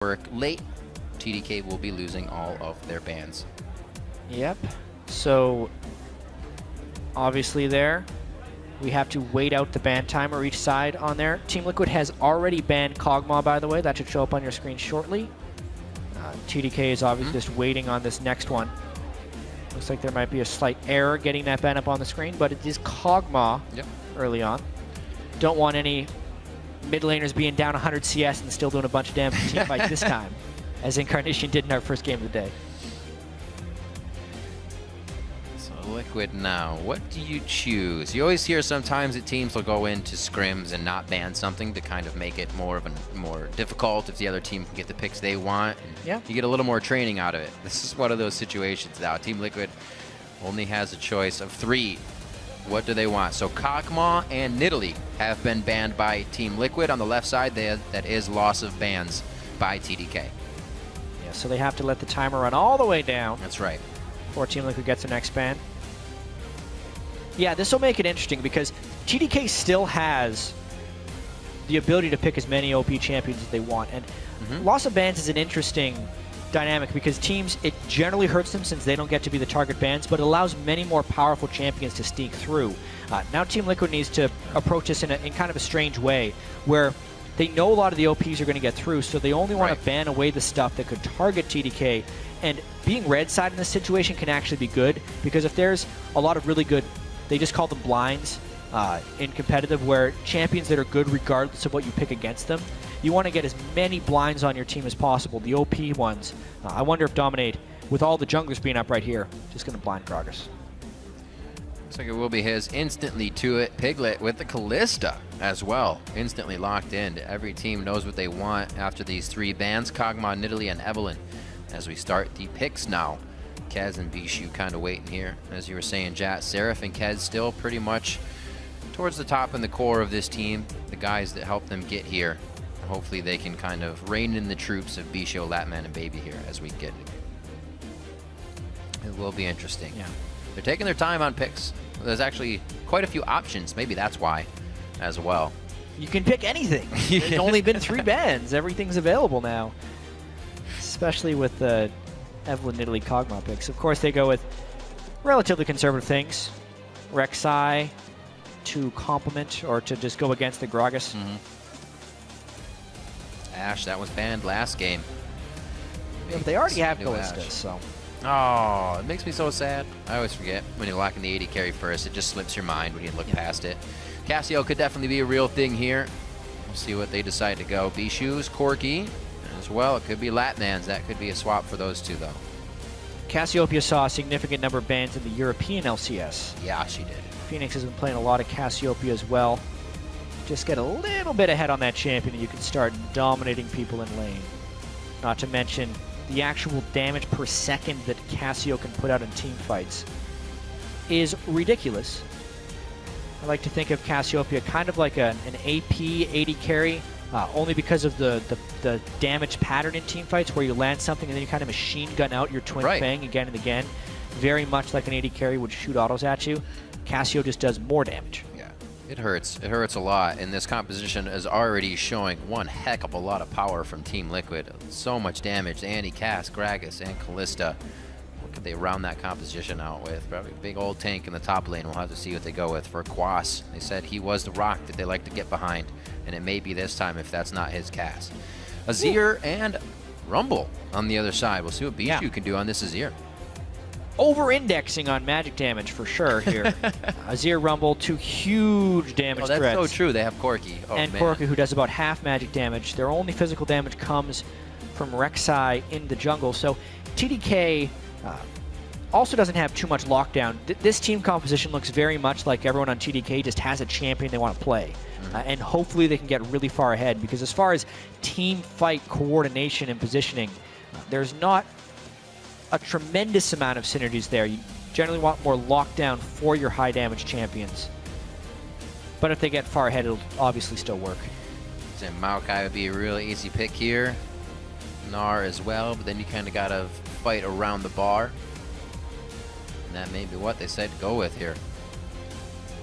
work late, TDK will be losing all of their bans. Yep. So obviously there, we have to wait out the ban timer each side on there. Team Liquid has already banned Kog'Maw, by the way. That should show up on your screen shortly. TDK is obviously just waiting on this next one. Looks like there might be a slight error getting that ban up on the screen, but it is Kog'Maw early on. Don't want any mid laners being down 100 CS and still doing a bunch of damage in team fight this time, as Incarnation did in our first game of the day. So Liquid now, what do you choose? You always hear sometimes that teams will go into scrims and not ban something to kind of make it more difficult if the other team can get the picks they want. And you get a little more training out of it. This is one of those situations now. Team Liquid only has a choice of 3. What do they want? So Kog'Maw and Nidalee have been banned by Team Liquid. On the left side, that is loss of bans by TDK. Yeah, so they have to let the timer run all the way down. That's right. Before Team Liquid gets their next ban. Yeah, this will make it interesting because TDK still has the ability to pick as many OP champions as they want. And loss of bans is an interesting dynamic because teams, it generally hurts them since they don't get to be the target bans, but it allows many more powerful champions to sneak through. Now Team Liquid needs to approach this in kind of a strange way where they know a lot of the OPs are going to get through, so they only want to ban away the stuff that could target TDK. And being red side in this situation can actually be good because if there's a lot of really good, they just call them blinds in competitive, where champions that are good regardless of what you pick against them, you want to get as many blinds on your team as possible, the OP ones. I wonder if Dominate, with all the junglers being up right here, just going to blind Gragas. Looks like it will be his. Instantly to it. Piglet with the Callista as well. Instantly locked in. Every team knows what they want after these 3 bans. Kog'Maw, Nidalee, and Evelynn. As we start the picks now. Kez and Bishu kind of waiting here. As you were saying, Jat, Seraph and Kez still pretty much towards the top and the core of this team. The guys that help them get here. Hopefully they can kind of rein in the troops of Bishu, Latman, and Baby here as we get it. It will be interesting. Yeah. They're taking their time on picks. There's actually quite a few options. Maybe that's why as well. You can pick anything. There's only been 3 bans. Everything's available now. Especially with the Evelynn, Nidalee, Kog'Maw picks. Of course, they go with relatively conservative things. Rek'Sai to complement or to just go against the Gragas. Ashe, that was banned last game. Yeah, but they already have Callistas, so. Oh, it makes me so sad. I always forget when you're locking the AD carry first. It just slips your mind when you look past it. Cassio could definitely be a real thing here. We'll see what they decide to go. Bishu's Corki as well. It could be Latman's. That could be a swap for those 2, though. Cassiopeia saw a significant number of bans in the European LCS. Yeah, she did. Phoenix has been playing a lot of Cassiopeia as well. Just get a little bit ahead on that champion and you can start dominating people in lane. Not to mention the actual damage per second that Cassio can put out in team fights is ridiculous. I like to think of Cassiopeia kind of like an AP AD carry, only because of the damage pattern in team fights where you land something and then you kind of machine gun out your twin fang again and again. Very much like an AD carry would shoot autos at you. Cassio just does more damage. It hurts. It hurts a lot, and this composition is already showing one heck of a lot of power from Team Liquid. So much damage. Andy, Cass, Gragas, and Callista. What could they round that composition out with? Probably a big old tank in the top lane. We'll have to see what they go with for Quas. They said he was the rock that they like to get behind, and it may be this time if that's not his Cass. Azir and Rumble on the other side. We'll see what Bishu can do on this Azir. Over-indexing on magic damage for sure here. Azir, Rumble, 2 huge damage threats. That's so true. They have Corki. And Corki, who does about half magic damage. Their only physical damage comes from Rek'Sai in the jungle. So TDK also doesn't have too much lockdown. This team composition looks very much like everyone on TDK just has a champion they want to play. And hopefully they can get really far ahead, because as far as team fight coordination and positioning, there's not a tremendous amount of synergies there. You generally want more lockdown for your high damage champions. But if they get far ahead, it'll obviously still work. And Maokai would be a really easy pick here. Gnar as well, but then you kind of got to fight around the bar. And that may be what they said to go with here.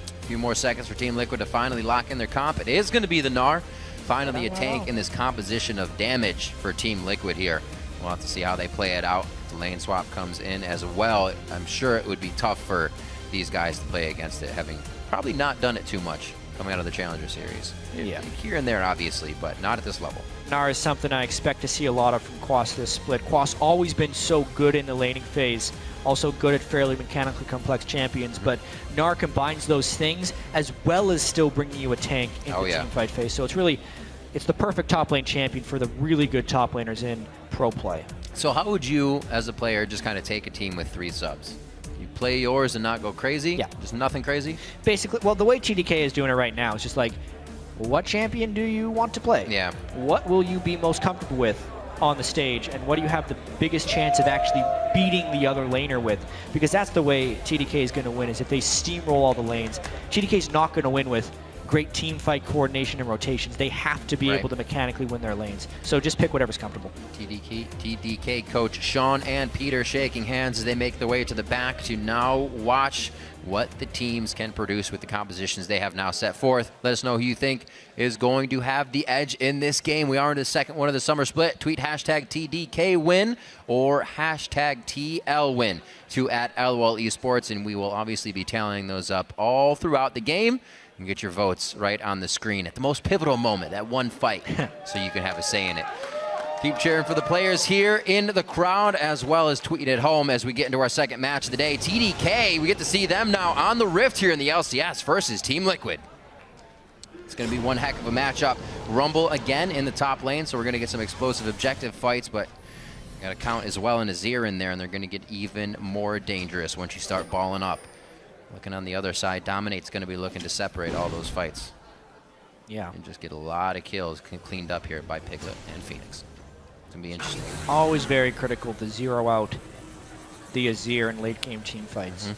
A few more seconds for Team Liquid to finally lock in their comp. It is going to be the Gnar. finally a tank in this composition of damage for Team Liquid here. We'll have to see how they play it out. The lane swap comes in as well. I'm sure it would be tough for these guys to play against it, having probably not done it too much coming out of the Challenger Series. Yeah. Here and there, obviously, but not at this level. Gnar is something I expect to see a lot of from Quas this split. Quas always been so good in the laning phase, also good at fairly mechanically complex champions, but Gnar combines those things as well as still bringing you a tank in the teamfight phase. So it's the perfect top lane champion for the really good top laners in pro play. So how would you, as a player, just kind of take a team with 3 subs? You play yours and not go crazy? Yeah. Just nothing crazy? Basically, well, the way TDK is doing it right now is just like, what champion do you want to play? Yeah. What will you be most comfortable with on the stage, and what do you have the biggest chance of actually beating the other laner with? Because that's the way TDK is going to win, is if they steamroll all the lanes. TDK is not going to win with great team fight coordination and rotations. They have to be able to mechanically win their lanes. So just pick whatever's comfortable. TDK coach Sean and Peter shaking hands as they make their way to the back to now watch what the teams can produce with the compositions they have now set forth. Let us know who you think is going to have the edge in this game. We are in the second one of the summer split. Tweet hashtag TDK win or hashtag TL win to @LOL Esports, and we will obviously be tallying those up all throughout the game. You can get your votes right on the screen at the most pivotal moment, that one fight, so you can have a say in it. Keep cheering for the players here in the crowd, as well as tweet at home as we get into our second match of the day. TDK, we get to see them now on the Rift here in the LCS versus Team Liquid. It's going to be one heck of a matchup. Rumble again in the top lane, so we're going to get some explosive objective fights, but got to count as well an Azir in there, and they're going to get even more dangerous once you start balling up. Looking on the other side, Dominate's going to be looking to separate all those fights. Yeah. And just get a lot of kills cleaned up here by Piglet and Phoenix. It's going to be interesting. Always very critical to zero out the Azir in late game team fights.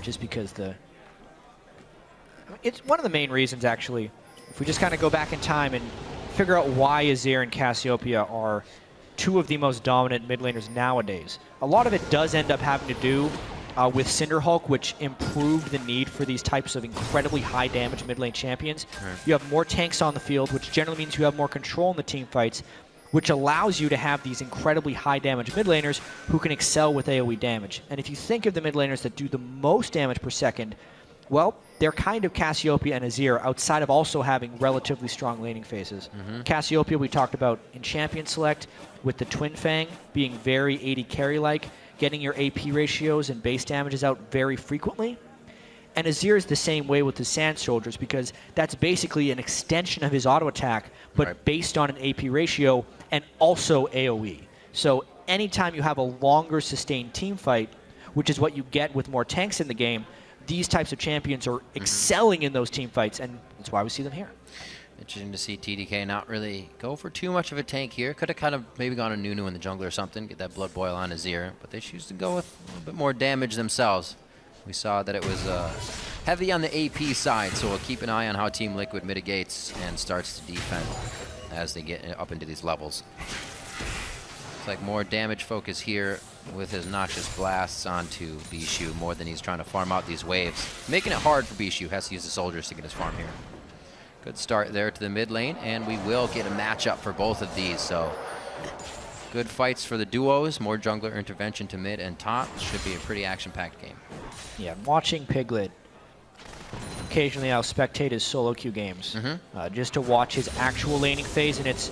Just because it's one of the main reasons, actually, if we just kind of go back in time and figure out why Azir and Cassiopeia are 2 of the most dominant mid laners nowadays. A lot of it does end up having to do with Cinderhulk, which improved the need for these types of incredibly high damage mid lane champions. You have more tanks on the field, which generally means you have more control in the team fights, which allows you to have these incredibly high damage mid laners who can excel with AoE damage. And if you think of the mid laners that do the most damage per second, well, they're kind of Cassiopeia and Azir, outside of also having relatively strong laning phases. Cassiopeia we talked about in Champion Select, with the Twin Fang being very AD carry-like, getting your AP ratios and base damages out very frequently. And Azir is the same way with the Sand Soldiers, because that's basically an extension of his auto attack, but based on an AP ratio and also AoE. So anytime you have a longer sustained team fight, which is what you get with more tanks in the game, these types of champions are excelling in those team fights, and that's why we see them here. Interesting to see TDK not really go for too much of a tank here. Could have kind of maybe gone a Nunu in the jungle or something, get that Blood Boil on Azir, but they choose to go with a little bit more damage themselves. We saw that it was heavy on the AP side, so we'll keep an eye on how Team Liquid mitigates and starts to defend as they get up into these levels. It's like more damage focus here with his Noxious Blasts onto Bishu more than he's trying to farm out these waves. Making it hard for Bishu, has to use the soldiers to get his farm here. Good start there to the mid lane, and we will get a matchup for both of these. So good fights for the duos, more jungler intervention to mid and top. Should be a pretty action-packed game. Yeah, watching Piglet, occasionally I'll spectate his solo queue games just to watch his actual laning phase, and it's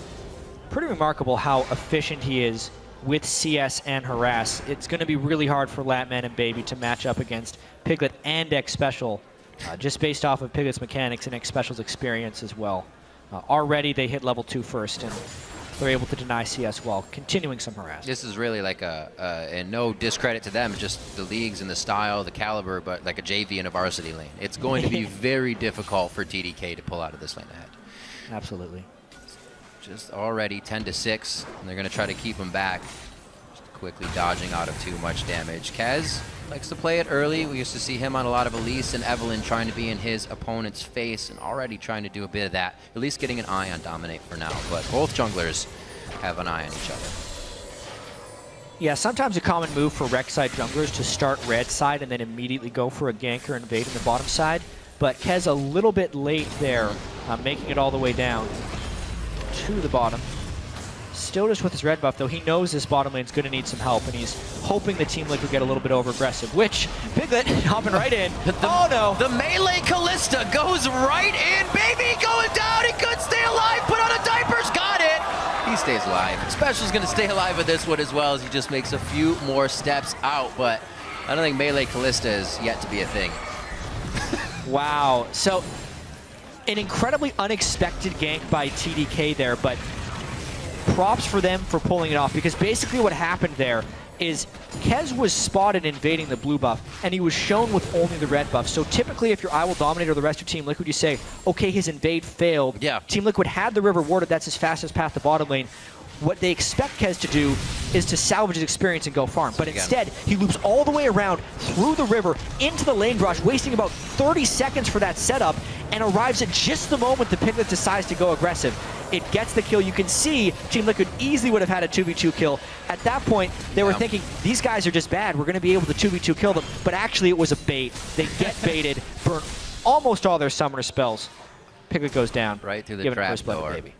pretty remarkable how efficient he is with CS and Harass. It's going to be really hard for Latman and Baby to match up against Piglet and X Special, just based off of Piglet's mechanics and X Special's experience as well. Already they hit level 2 first, and they're able to deny CS while continuing some harass. This is really like and no discredit to them, just the leagues and the style, the caliber, but like a JV in a varsity lane. It's going to be very difficult for TDK to pull out of this lane ahead. Absolutely. Just already 10-6, and they're going to try to keep him back. Just quickly dodging out of too much damage. Kez likes to play it early. We used to see him on a lot of Elise and Evelyn trying to be in his opponent's face, and already trying to do a bit of that. At least getting an eye on Dominate for now, but both junglers have an eye on each other. Yeah, sometimes a common move for Rek'Sai junglers to start red side and then immediately go for a gank or invade in the bottom side, but Kez a little bit late there, making it all the way down. to the bottom. Still just with his red buff, though. He knows this bottom lane's going to need some help, and he's hoping the Team Liquid get a little bit over-aggressive, which Piglet hopping right in. Oh, no. The melee Callista goes right in. Baby going down. He could stay alive. Put on a diapers. Got it. He stays alive. Special's going to stay alive with this one as well, as he just makes a few more steps out, but I don't think melee Callista is yet to be a thing. Wow. So, an incredibly unexpected gank by TDK there, but props for them for pulling it off, because basically what happened there is Kez was spotted invading the blue buff, and he was shown with only the red buff. So typically if you're I Will Dominate or the rest of Team Liquid, you say, okay, his invade failed. Yeah. Team Liquid had the river warded, that's his fastest path to bottom lane. What they expect Kez to do is to salvage his experience and go farm. But instead, he loops all the way around through the river into the lane rush, wasting about 30 seconds for that setup, and arrives at just the moment the Piglet decides to go aggressive. It gets the kill. You can see Team Liquid easily would have had a 2v2 kill. At that point, they were thinking, these guys are just bad. We're going to be able to 2v2 kill them. But actually, it was a bait. They get baited, burn almost all their summoner spells. Piglet goes down. Right through the trap door. Baby.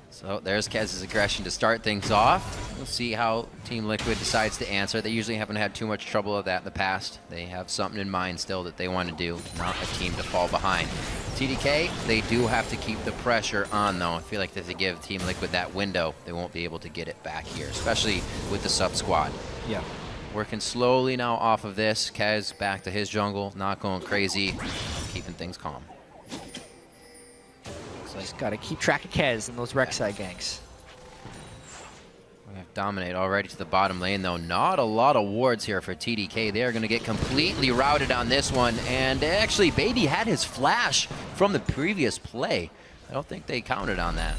So there's Kez's aggression to start things off. We'll see how Team Liquid decides to answer. They usually haven't had too much trouble with that in the past. They have something in mind still that they want to do, not a team to fall behind. TDK, they do have to keep the pressure on, though. I feel like if they give Team Liquid that window, they won't be able to get it back here, especially with the sub-squad. Yeah. Working slowly now off of this. Kez back to his jungle, not going crazy, keeping things calm. Just got to keep track of Kez and those Rek'Sai ganks. We have Dominate already to the bottom lane, though. Not a lot of wards here for TDK. They are going to get completely routed on this one. And actually, Baby had his flash from the previous play. I don't think they counted on that.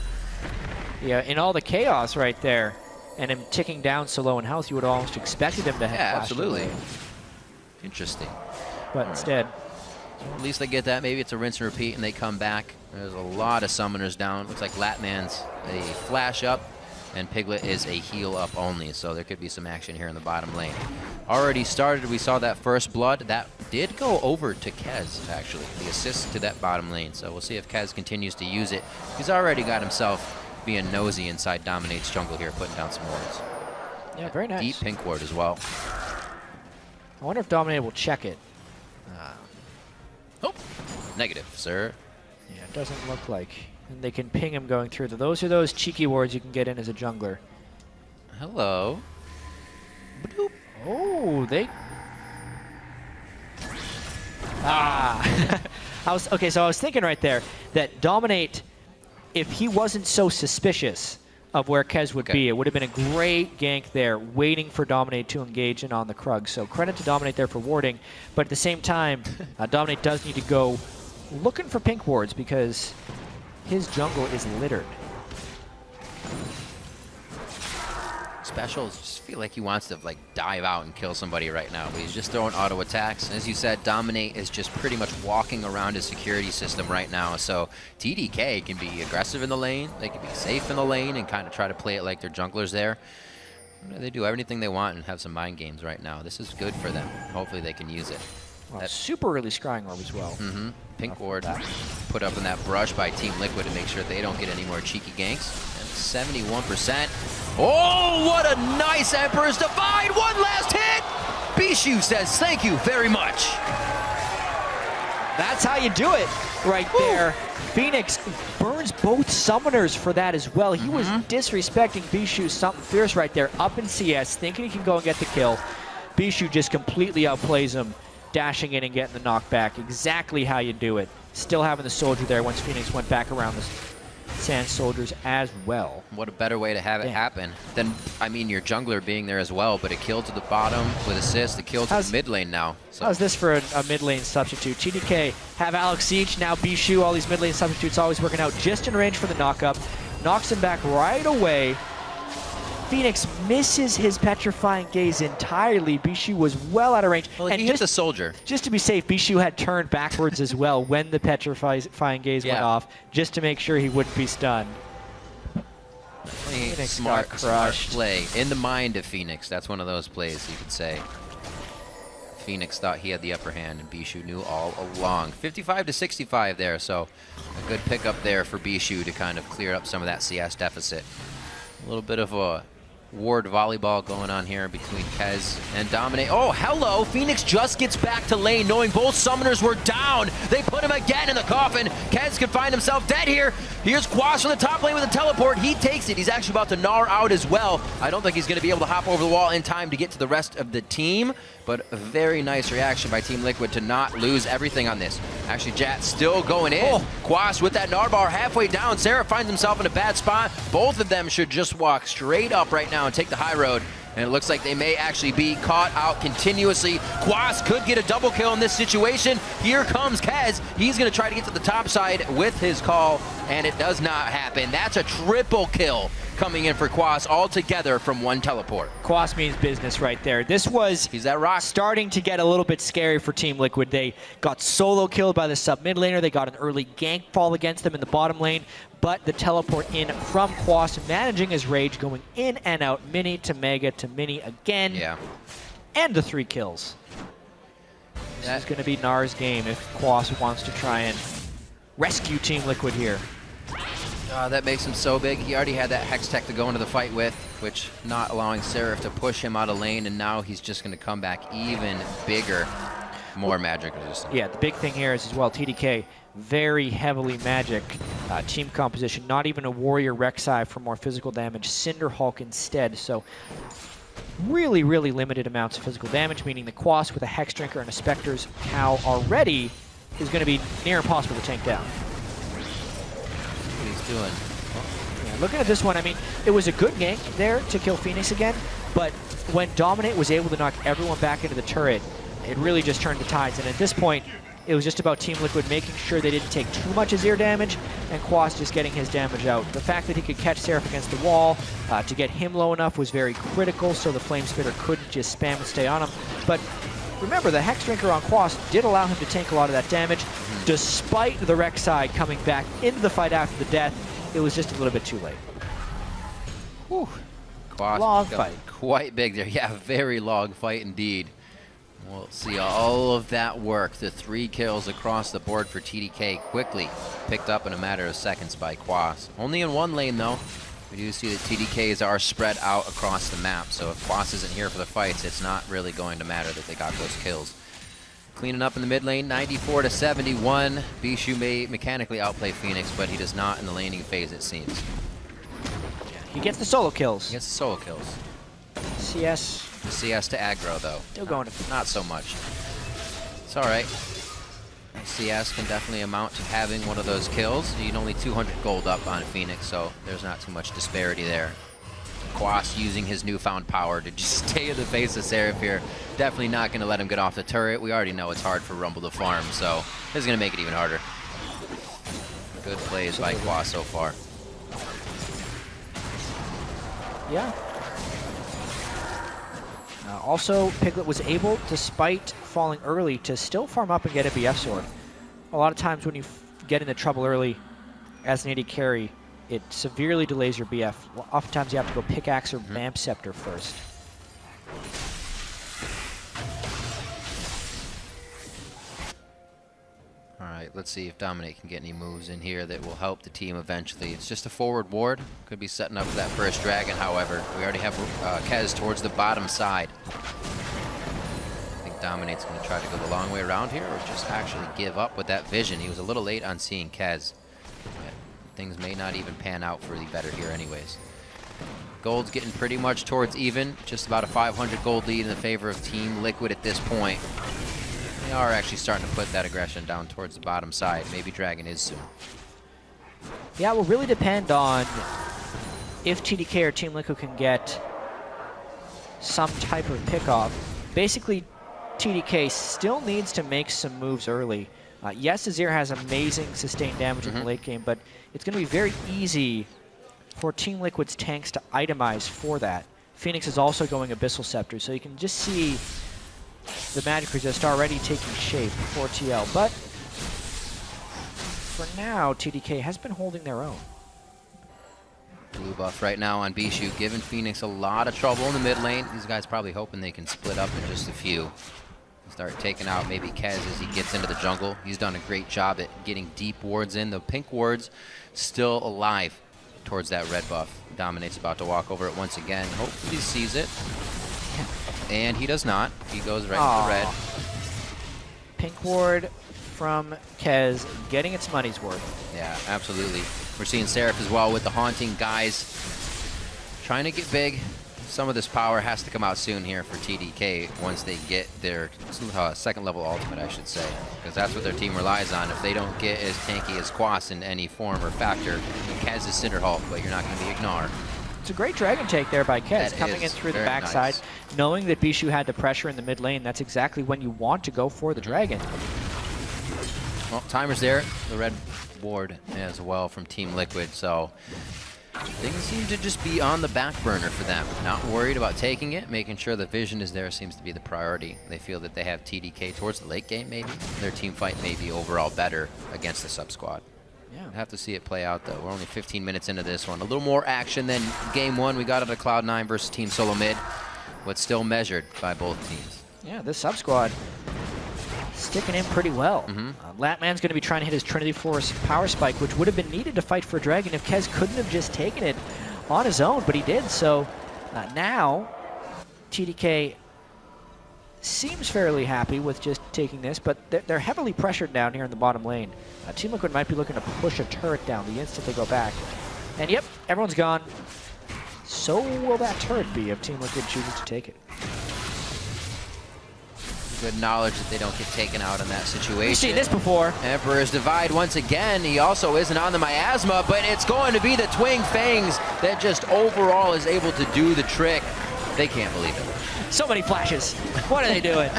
Yeah, in all the chaos right there, and him ticking down so low in health, you would have almost expected him to have flashed absolutely. away. Interesting. But instead, at least they get that. Maybe it's a rinse and repeat, and they come back. There's a lot of summoners down. Looks like Latman's a flash up, and Piglet is a heal up only, so there could be some action here in the bottom lane. Already started, we saw that first blood. That did go over to Kez, actually, the assist to that bottom lane. So we'll see if Kez continues to use it. He's already got himself being nosy inside Dominate's jungle here, putting down some wards. Yeah, very nice. Deep pink ward as well. I wonder if Dominate will check it. Oh, negative, sir. Yeah, it doesn't look like. And they can ping him going through. Those are those cheeky wards you can get in as a jungler. Hello. Bloop. Oh, they... Ah. Okay, so I was thinking right there that Dominate, if he wasn't so suspicious of where Kez would be, it would have been a great gank there, waiting for Dominate to engage in on the Krug. So credit to Dominate there for warding, but at the same time, Dominate does need to go looking for pink wards because his jungle is littered. Special, just feel like he wants to like dive out and kill somebody right now, but he's just throwing auto attacks. As you said, Dominate is just pretty much walking around his security system right now, so TDK can be aggressive in the lane, they can be safe in the lane and kind of try to play it like they're junglers there. They do everything they want and have some mind games right now. This is good for them. Hopefully they can use it. Well, super early scrying orb as well. Pink ward put up in that brush by Team Liquid to make sure they don't get any more cheeky ganks. And 71%. Oh, what a nice Emperor's Divide! One last hit! Bishu says thank you very much. That's how you do it right there. Phoenix burns both summoners for that as well. He was disrespecting Bishu something fierce right there. Up in CS, thinking he can go and get the kill. Bishu just completely outplays him, dashing in and getting the knockback. Exactly how you do it. Still having the soldier there once Phoenix went back around the Sand Soldiers as well. What a better way to have it happen than, I mean, your jungler being there as well, but a kill to the bottom with assist, a kill to the mid lane now. So. How's this for a mid lane substitute? TDK have LCS, now Bishu, all these mid lane substitutes always working out just in range for the knock-up. Knocks him back right away. Phoenix misses his Petrifying Gaze entirely. Bishu was well out of range. Well, he hit the soldier. Just to be safe, Bishu had turned backwards as well when the Petrifying Gaze went off, just to make sure he wouldn't be stunned. Smart play. In the mind of Phoenix. That's one of those plays, you could say. Phoenix thought he had the upper hand, and Bishu knew all along. 55 to 65 there, so a good pickup there for Bishu to kind of clear up some of that CS deficit. A little bit of a ward volleyball going on here between Kez and Dominate. Oh, hello! Phoenix just gets back to lane, knowing both summoners were down. They put him again in the coffin. Kez could find himself dead here. Here's Quas from the top lane with a teleport. He takes it. He's actually about to gnaw out as well. I don't think he's going to be able to hop over the wall in time to get to the rest of the team, but a very nice reaction by Team Liquid to not lose everything on this. Actually, Jat still going in. Oh. Quas with that Narbar halfway down. Sarah finds himself in a bad spot. Both of them should just walk straight up right now and take the high road. And it looks like they may actually be caught out continuously. Quas could get a double kill in this situation. Here comes Kez. He's going to try to get to the top side with his call, and it does not happen. That's a triple kill coming in for Quas all together from one teleport. Quas means business right there. This was He's that rock. starting to get a little bit scary for Team Liquid. They got solo killed by the sub mid laner. They got an early gank fall against them in the bottom lane, but the teleport in from Quas, managing his rage, going in and out, mini to mega to mini again. Yeah. And the 3 kills. This is going to be Nar's game if Quas wants to try and rescue Team Liquid here. That makes him so big. He already had that Hex Tech to go into the fight with, which not allowing Seraph to push him out of lane, and now he's just going to come back even bigger, more magic resistant. Yeah, the big thing here is as well, TDK, very heavily magic team composition, not even a Warrior Rek'Sai for more physical damage, Cinder Hulk instead, so really, really limited amounts of physical damage, meaning the Quas with a Hex Drinker and a Spectre's Cow already is going to be near impossible to tank down. What he's doing. Yeah, looking at this one, I mean, it was a good gank there to kill Phoenix again, but when Dominate was able to knock everyone back into the turret, it really just turned the tides, and at this point, it was just about Team Liquid making sure they didn't take too much Azir damage, and Quas just getting his damage out. The fact that he could catch Seraph against the wall to get him low enough was very critical, so the Flame Spitter couldn't just spam and stay on him. But remember, the Hex Drinker on Quas did allow him to tank a lot of that damage, despite the Rek'Sai coming back into the fight after the death. It was just a little bit too late. Whew. Quas Long fight. Quite big there. Yeah, very long fight indeed. We'll see all of that work. The 3 kills across the board for TDK quickly picked up in a matter of seconds by Quas. Only in one lane though. We do see that TDKs are spread out across the map, so if Quas isn't here for the fights, it's not really going to matter that they got those kills. Cleaning up in the mid lane, 94 to 71. Bishu may mechanically outplay Phoenix, but he does not in the laning phase, it seems. He gets the solo kills. He gets the solo kills. CS. The CS to aggro, though. Still going to Not so much. It's all right. CS can definitely amount to having one of those kills. You need only 200 gold up on Phoenix, so there's not too much disparity there. Quas using his newfound power to just stay in the face of Seraph here. Definitely not going to let him get off the turret. We already know it's hard for Rumble to farm, so this is going to make it even harder. Good plays by Quas so far. Yeah. Also, Piglet was able, despite falling early, to still farm up and get a BF sword. A lot of times when you get into trouble early as an AD carry, it severely delays your BF. Oftentimes you have to go pickaxe or vamp scepter first. All right, let's see if Dominate can get any moves in here that will help the team eventually. It's just a forward ward. Could be setting up for that first dragon, however. We already have Kez towards the bottom side. I think Dominate's going to try to go the long way around here or just actually give up with that vision. He was a little late on seeing Kez. Things may not even pan out for the better here anyways. Gold's getting pretty much towards even. Just about a 500 gold lead in the favor of Team Liquid at this point. They are actually starting to put that aggression down towards the bottom side. Maybe Dragon is soon. Yeah, it will really depend on if TDK or Team Liquid can get some type of pickoff. Basically, TDK still needs to make some moves early. Yes, Azir has amazing sustained damage in the late game, but it's going to be very easy for Team Liquid's tanks to itemize for that. Phoenix is also going Abyssal Scepter, so you can just see the magic resist already taking shape for TL. But for now, TDK has been holding their own. Blue buff right now on Bishu, giving Phoenix a lot of trouble in the mid lane. These guys probably hoping they can split up in just a few. start taking out maybe Kez as he gets into the jungle. He's done a great job at getting deep wards in. The pink wards still alive towards that red buff. Dominate's about to walk over it once again. Hopefully he sees it. And he does not. He goes right to the red. Pink ward from Kez getting its money's worth. Yeah, absolutely. We're seeing Seraph as well with the haunting guys trying to get big. Some of this power has to come out soon here for TDK once they get their second level ultimate, I should say, because that's what their team relies on. If they don't get as tanky as Quas in any form or factor, Kez is Cinder Hulk, but you're not going to be Ignar. It's a great dragon take there by Kez, coming in through the backside, nice. Knowing that Bishu had the pressure in the mid lane. That's exactly when you want to go for the dragon. Well, timer's there. The red ward as well from Team Liquid, so things seem to just be on the back burner for them. Not worried about taking it, making sure the vision is there seems to be the priority. They feel that they have TDK towards the late game maybe. Their team fight may be overall better against the sub-squad. Yeah. We'll have to see it play out though. We're only 15 minutes into this one. A little more action than game one we got out of Cloud9 versus Team Solo Mid, but still measured by both teams. Yeah, this sub-squad sticking in pretty well. Latman's going to be trying to hit his Trinity Force power spike, which would have been needed to fight for a dragon if Kez couldn't have just taken it on his own, but he did. So now TDK seems fairly happy with just taking this, but they're heavily pressured down here in the bottom lane. Team Liquid might be looking to push a turret down the instant they go back. And yep, everyone's gone. So will that turret be if Team Liquid chooses to take it. Good knowledge that they don't get taken out in that situation. We've seen this before. Emperor's Divide once again. He also isn't on the miasma, but it's going to be the Twin Fangs that just overall is able to do the trick. They can't believe it. So many flashes. What are they doing?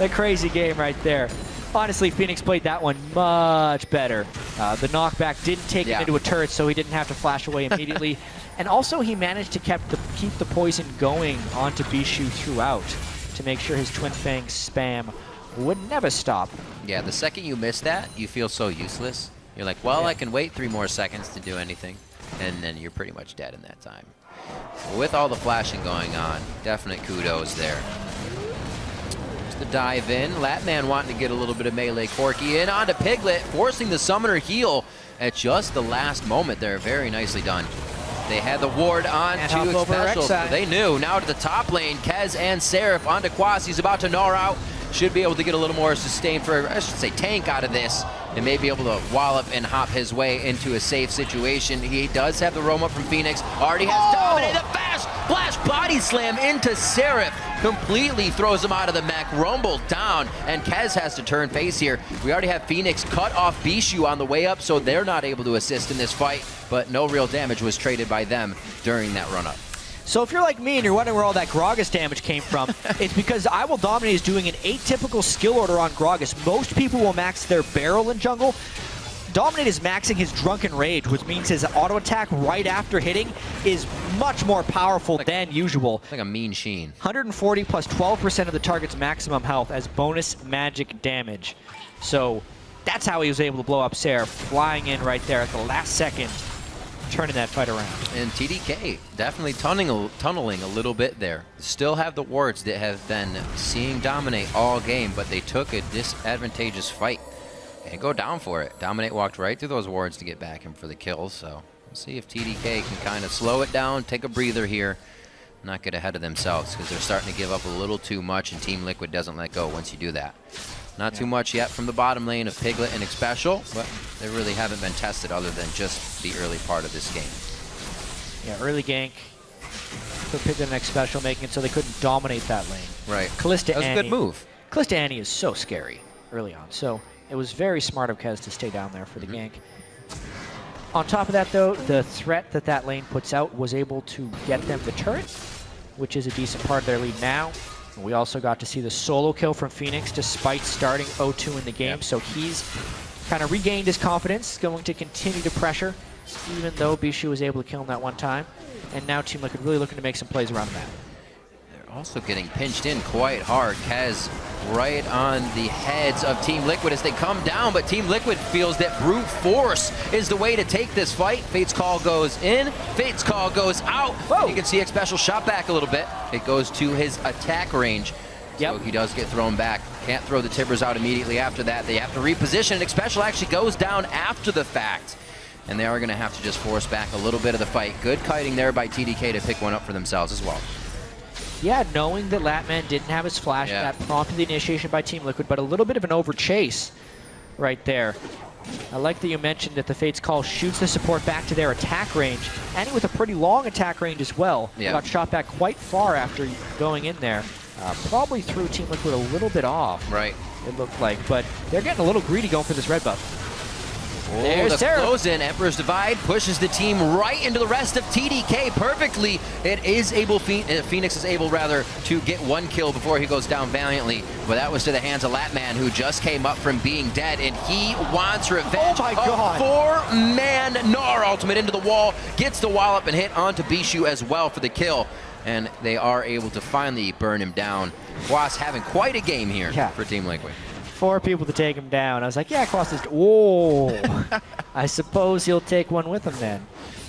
A crazy game right there. Honestly, Phoenix played that one much better. The knockback didn't take him into a turret, so he didn't have to flash away immediately. And also, he managed to keep the poison going onto Bishu throughout to make sure his Twin Fang spam would never stop. Yeah, the second you miss that, you feel so useless. You're like, well, I can wait 3 more seconds to do anything. And then you're pretty much dead in that time. With all the flashing going on, definite kudos there. Just the dive in. Latman wanting to get a little bit of melee Corki in onto Piglet, forcing the summoner heal at just the last moment there. Very nicely done. They had the ward on to Special, so they knew. Now to the top lane, Kez and Seraph onto Quas. He's about to gnaw out. Should be able to get a little more sustain for, I should say, tank out of this, and may be able to wallop and hop his way into a safe situation. He does have the roam up from Phoenix. Already has dominated. A flash body slam into Seraph. Completely throws him out of the mech, rumbled down, and Kez has to turn face here. We already have Phoenix cut off Bishu on the way up, so they're not able to assist in this fight, but no real damage was traded by them during that run-up. So if you're like me and you're wondering where all that Gragas damage came from, it's because I Will Dominate is doing an atypical skill order on Gragas. Most people will max their barrel in jungle. Dominate is maxing his Drunken Rage, which means his auto attack right after hitting is much more powerful than usual. Like a mean sheen. 140 plus 12% of the target's maximum health as bonus magic damage. So that's how he was able to blow up Seraph, flying in right there at the last second, turning that fight around. And TDK definitely tunneling a little bit there. Still have the wards that have been seeing Dominate all game, but they took a disadvantageous fight and go down for it. Dominate walked right through those wards to get back in for the kills, so we'll see if TDK can kind of slow it down, take a breather here, not get ahead of themselves, because they're starting to give up a little too much, and Team Liquid doesn't let go once you do that. Not too much yet from the bottom lane of Piglet and Xpecial, but they really haven't been tested other than just the early part of this game. Yeah, early gank for Piglet and Xpecial, making it so they couldn't dominate that lane. Right. Callista that was Annie, a good move. Callista Annie is so scary early on, so it was very smart of Kez to stay down there for the gank. On top of that, though, the threat that lane puts out was able to get them the turret, which is a decent part of their lead now. We also got to see the solo kill from Phoenix despite starting 0-2 in the game, so he's kind of regained his confidence, going to continue to pressure, even though Bishu was able to kill him that one time. And now Team Liquid really looking to make some plays around the map. They're also getting pinched in quite hard. Kez right on the heads of Team Liquid as they come down, but Team Liquid feels that brute force is the way to take this fight. Fate's Call goes in, Fate's Call goes out. You can see Xpecial shot back a little bit. It goes to his attack range. Yep. So he does get thrown back. Can't throw the Tibbers out immediately after that. They have to reposition. And Special actually goes down after the fact. And they are going to have to just force back a little bit of the fight. Good kiting there by TDK to pick one up for themselves as well. Yeah, knowing that Latman didn't have his flash, that prompted the initiation by Team Liquid, but a little bit of an over chase right there. I like that you mentioned that the Fates call shoots the support back to their attack range, and with a pretty long attack range as well. Yeah. Got shot back quite far after going in there. Probably threw Team Liquid a little bit off. Right. It looked like, but they're getting a little greedy going for this red buff. Oh, There's the close in. Emperor's Divide pushes the team right into the rest of TDK perfectly. It is able, Phoenix is able rather to get one kill before he goes down valiantly, but that was to the hands of Latman, who just came up from being dead, and he wants revenge. Oh my God. Four-man Gnar ultimate into the wall, gets the wallop and hit onto Bishu as well for the kill, and they are able to finally burn him down. Quas having quite a game here for Team Liquid. 4 people to take him down. I was like, yeah, Quas is... Oh, I suppose he'll take one with him then.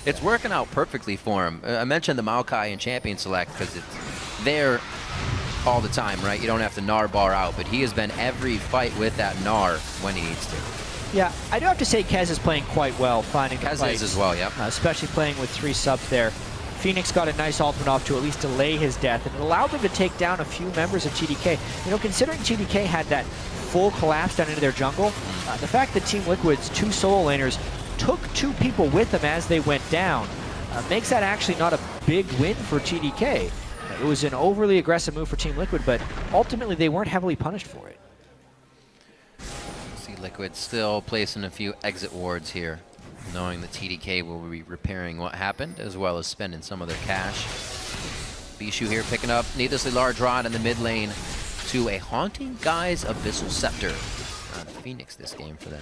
It's working out perfectly for him. I mentioned the Maokai and Champion Select because it's there all the time, right? You don't have to Gnar bar out, but he has been every fight with that Gnar when he needs to. Yeah, I do have to say Kez is playing quite well, finding the Kez fights. is as well, yep. Especially playing with 3 subs there. Phoenix got a nice ultimate off to at least delay his death, and it allowed them to take down a few members of TDK. You know, considering TDK had that full collapse down into their jungle, the fact that Team Liquid's 2 solo laners took 2 people with them as they went down makes that actually not a big win for TDK. It was an overly aggressive move for Team Liquid, but ultimately they weren't heavily punished for it. See Liquid still placing a few exit wards here, knowing that TDK will be repairing what happened, as well as spending some of their cash. Bishu here picking up needlessly large rod in the mid lane to a Haunting Guise Abyssal Scepter. Phoenix this game for them.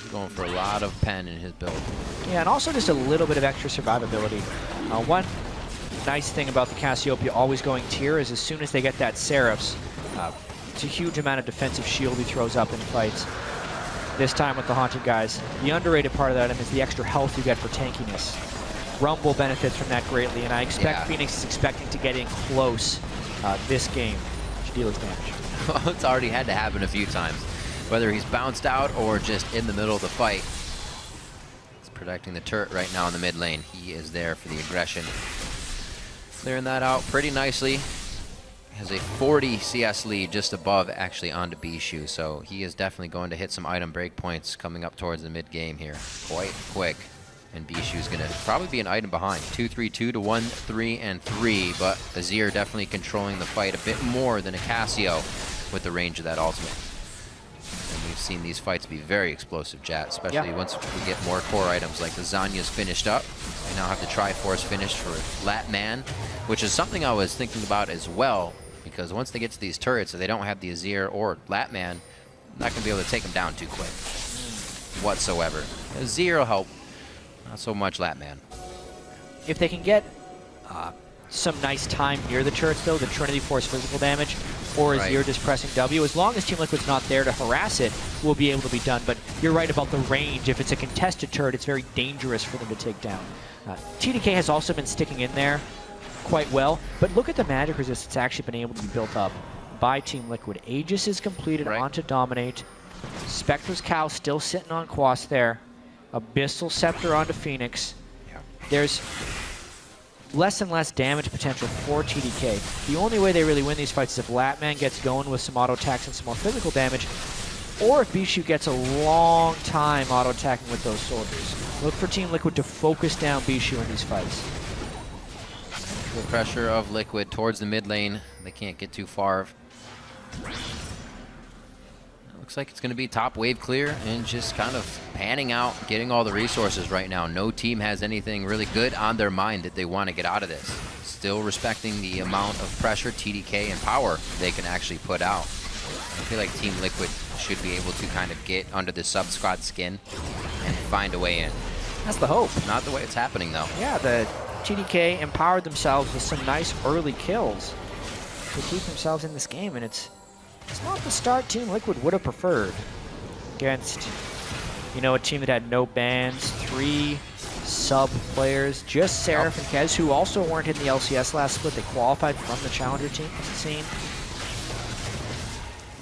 He's going for a lot of pen in his build. Yeah, and also just a little bit of extra survivability. One nice thing about the Cassiopeia always going tier is as soon as they get that Seraphs, it's a huge amount of defensive shield he throws up in fights. This time with the Haunted Guys. The underrated part of that is the extra health you get for tankiness. Rumble benefits from that greatly, and I expect Phoenix is expecting to get in close this game to deal his damage. Well, it's already had to happen a few times. Whether he's bounced out or just in the middle of the fight. He's protecting the turret right now in the mid lane. He is there for the aggression. Clearing that out pretty nicely. Has a 40 CS lead just above actually onto Bishu, so he is definitely going to hit some item breakpoints coming up towards the mid game here quite quick, and Bishu is going to probably be an item behind. 2-3-2 to 1-3-3, but Azir definitely controlling the fight a bit more than a Cassio with the range of that ultimate. And we've seen these fights be very explosive, Jat, especially once we get more core items like the Zanya's finished up. We now have the Triforce finished for Latman, which is something I was thinking about as well, because once they get to these turrets, if they don't have the Azir or Latman, not going to be able to take them down too quick whatsoever. Azir will help, not so much Latman. If they can get some nice time near the turrets, though, the Trinity Force physical damage, or Azir just pressing W, as long as Team Liquid's not there to harass it, will be able to be done. But you're right about the range. If it's a contested turret, it's very dangerous for them to take down. TDK has also been sticking in there quite well, but look at the magic resistance actually been able to be built up by Team Liquid. Aegis is completed onto Dominate. Spectre's Cow still sitting on Quas there. Abyssal Scepter onto Phoenix. There's less and less damage potential for TDK. The only way they really win these fights is if Latman gets going with some auto attacks and some more physical damage, or if Bishu gets a long time auto attacking with those soldiers. Look for Team Liquid to focus down Bishu in these fights. The pressure of Liquid towards the mid lane. They can't get too far. Looks like it's going to be top wave clear and just kind of panning out, getting all the resources right now. No team has anything really good on their mind that they want to get out of this. Still respecting the amount of pressure, TDK, and power they can actually put out. I feel like Team Liquid should be able to kind of get under the sub-squad skin and find a way in. That's the hope. Not the way it's happening, though. Yeah, the TDK empowered themselves with some nice early kills to keep themselves in this game, and it's not the start Team Liquid would have preferred against, you know, a team that had no bans, 3 sub players, just Seraph and Kez, who also weren't in the LCS last split. They qualified from the Challenger team scene.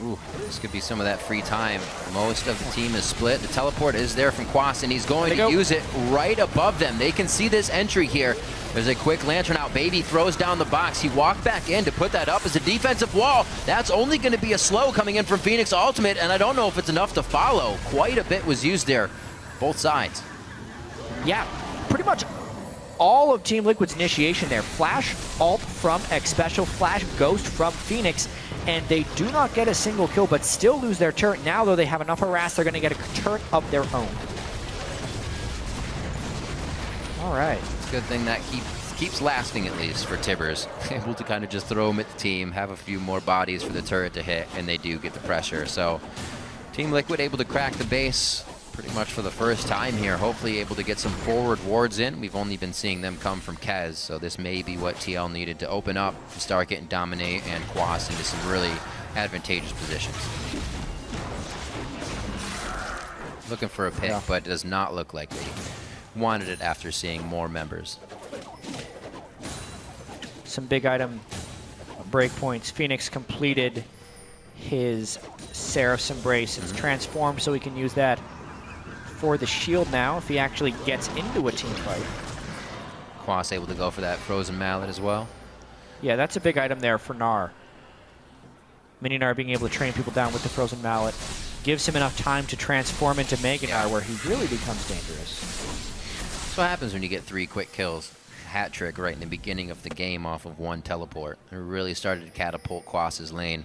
Ooh, this could be some of that free time. Most of the team is split. The teleport is there from Quas, and he's going to use it right above them. They can see this entry here. There's a quick lantern out. Baby throws down the box. He walked back in to put that up as a defensive wall. That's only going to be a slow coming in from Phoenix Ultimate, and I don't know if it's enough to follow. Quite a bit was used there, both sides. Yeah, pretty much all of Team Liquid's initiation there. Flash ult from X Special, Flash Ghost from Phoenix, and they do not get a single kill, but still lose their turret. Now, though, they have enough harass, they're going to get a turret of their own. All right. Good thing that keeps lasting, at least for Tibbers. Able to kind of just throw them at the team, have a few more bodies for the turret to hit, and they do get the pressure. So Team Liquid able to crack the base pretty much for the first time here. Hopefully able to get some forward wards in. We've only been seeing them come from Kez, so this may be what TL needed to open up and start getting Dominate and Quas into some really advantageous positions. Looking for a pick, but it does not look like they wanted it after seeing more members. Some big item breakpoints. Phoenix completed his Seraph's Embrace. It's transformed, so he can use that for the shield now if he actually gets into a team fight. Quas able to go for that Frozen Mallet as well. Yeah, that's a big item there for Gnar. Mini Gnar being able to train people down with the Frozen Mallet gives him enough time to transform into Mega Gnar, where he really becomes dangerous. That's what happens when you get 3 quick kills. Hat trick right in the beginning of the game off of 1 teleport. It really started to catapult Quas's lane.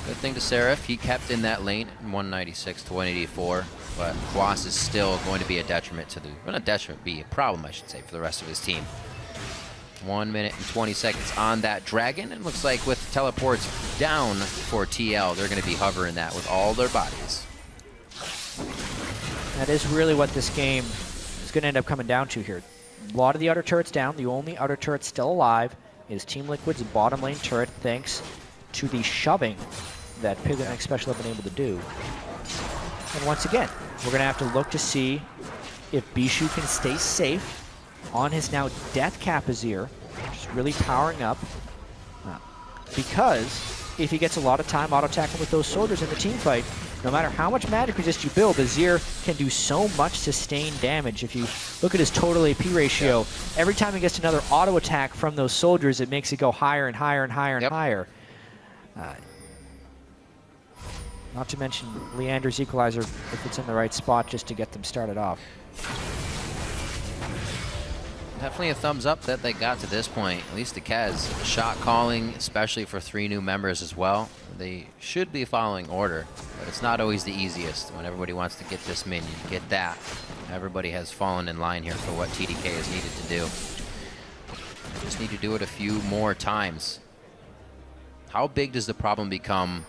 Good thing to Seraph, he kept in that lane, 196 to 184, but Quas is still going to be a detriment to the, well, not detriment, be a problem, I should say, for the rest of his team. 1 minute and 20 seconds on that Dragon, and looks like with teleports down for TL, they're going to be hovering that with all their bodies. That is really what this game is going to end up coming down to here. A lot of the outer turrets down. The only outer turret still alive is Team Liquid's bottom lane turret, thanks to the shoving that Piglet and X Special have been able to do. And once again, we're going to have to look to see if Bishu can stay safe on his now Death Cap Azir, just really powering up. Because if he gets a lot of time auto-attacking with those soldiers in the team fight, no matter how much magic resist you build, Azir can do so much sustained damage. If you look at his total AP ratio, every time he gets another auto attack from those soldiers, it makes it go higher and higher and higher and higher. Not to mention Leander's Equalizer, if it's in the right spot, just to get them started off. Definitely a thumbs up that they got to this point, at least the Kez. Shot calling, especially for 3 new members as well. They should be following order, but it's not always the easiest when everybody wants to get this minion, get that. Everybody has fallen in line here for what TDK is needed to do. They just need to do it a few more times. How big does the problem become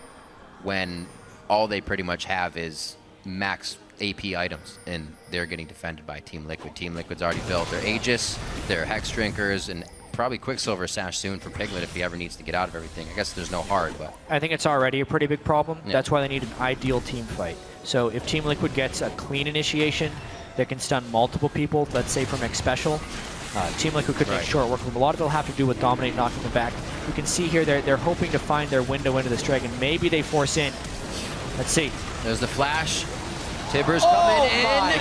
when all they pretty much have is max AP items and they're getting defended by Team Liquid? Team Liquid's already built their Aegis, their Hex Drinkers, and probably Quicksilver Sash soon for Piglet if he ever needs to get out of everything. I guess there's no hard, but I think it's already a pretty big problem. Yeah. That's why they need an ideal team fight. So if Team Liquid gets a clean initiation that can stun multiple people, let's say from X Special, Team Liquid could make short work of them. A lot of it will have to do with Dominate knocking them back. You can see here they're hoping to find their window into this Dragon. Maybe they force in. Let's see. There's the flash. Tibbers coming in.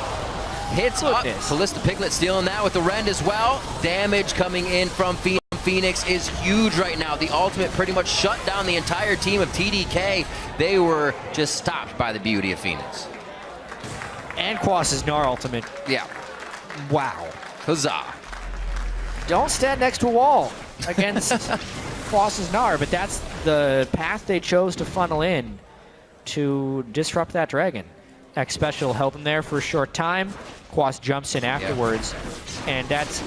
Hits up. Callista Piglet stealing that with the Rend as well. Damage coming in from Phoenix. Phoenix is huge right now. The ultimate pretty much shut down the entire team of TDK. They were just stopped by the beauty of Phoenix. And Quas's Gnar ultimate. Yeah. Wow. Huzzah. Don't stand next to a wall against Quas's Gnar, but that's the path they chose to funnel in to disrupt that Dragon. X Special held him there for a short time. Quas jumps in afterwards, and that's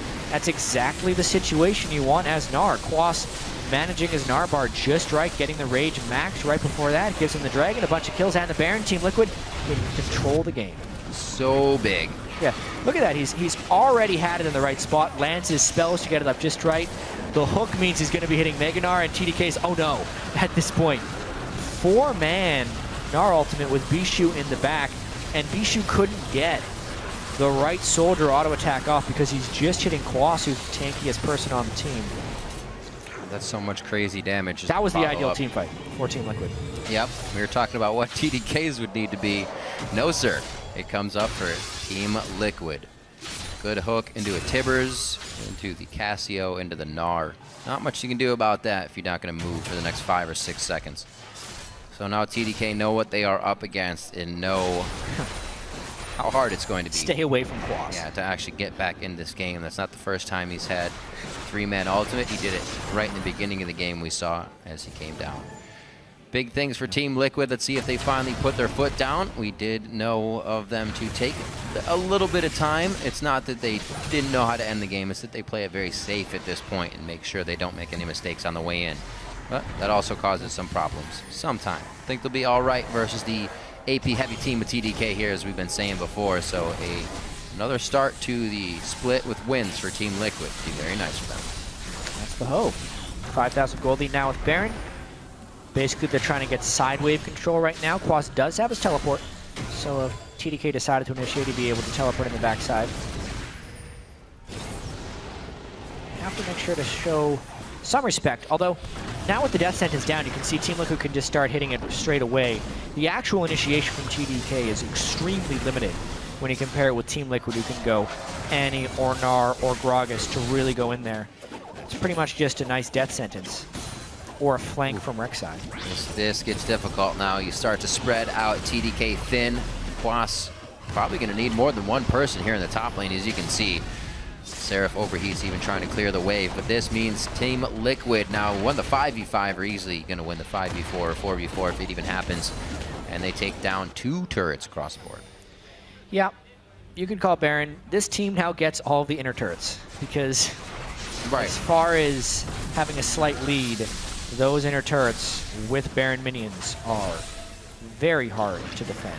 exactly the situation you want as Gnar. Quas managing his Gnar bar just right, getting the Rage max right before that, gives him the Dragon, a bunch of kills, and the Baron. Team Liquid can control the game. So big. Yeah, look at that. He's already had it in the right spot, lands his spells to get it up just right. The hook means he's going to be hitting Mega Gnar, and TDK's, oh no, at this point. 4-man Gnar ultimate with Bishu in the back, and Bishu couldn't get the right soldier auto attack off because he's just hitting Quas, who's the tankiest person on the team. That's so much crazy damage. That was the ideal up. team fight for Team Liquid. Yep, we were talking about what TDKs would need to be. No, sir. It comes up for Team Liquid. Good hook into a Tibbers, into the Casio, into the Gnar. Not much you can do about that if you're not going to move for the next 5 or 6 seconds. So now TDK know what they are up against and know how hard it's going to be. Stay away from Quas. Yeah, to actually get back in this game. That's not the first time he's had 3-man ultimate. He did it right in the beginning of the game we saw as he came down. Big things for Team Liquid. Let's see if they finally put their foot down. We did know of them to take a little bit of time. It's not that they didn't know how to end the game. It's that they play it very safe at this point and make sure they don't make any mistakes on the way in. But that also causes some problems sometime. I think they'll be all right versus the AP heavy team with TDK here, as we've been saying before. So another start to the split with wins for Team Liquid. Be very nice for them. That's the hope. 5,000 gold lead now with Baron. Basically, they're trying to get side wave control right now. Quas does have his teleport, so if TDK decided to initiate, he'd be able to teleport in the backside. You have to make sure to show some respect, although now with the death sentence down, you can see Team Liquid can just start hitting it straight away. The actual initiation from TDK is extremely limited when you compare it with Team Liquid, who can go Annie or Gnar or Gragas to really go in there. It's pretty much just a nice death sentence or a flank from Rek'Sai. This gets difficult now. You start to spread out TDK thin. Quas probably going to need more than one person here in the top lane, as you can see. Seraph overheats, even trying to clear the wave, but this means Team Liquid now won the 5v5, or easily going to win the 5v4 or 4v4 if it even happens, and they take down 2 turrets across the board. Yeah, you could call Baron. This team now gets all the inner turrets, because as far as having a slight lead, those inner turrets with Baron minions are very hard to defend.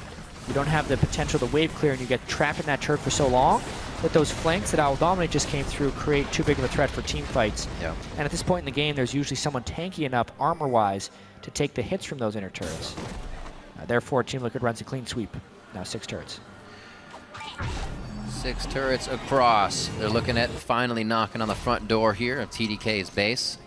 You don't have the potential to wave clear, and you get trapped in that turret for so long that those flanks that Owl Dominate just came through create too big of a threat for team fights. Yeah. And at this point in the game, there's usually someone tanky enough armor-wise to take the hits from those inner turrets. Therefore, Team Liquid runs a clean sweep. Now 6 turrets. 6 turrets across. They're looking at finally knocking on the front door here of TDK's base.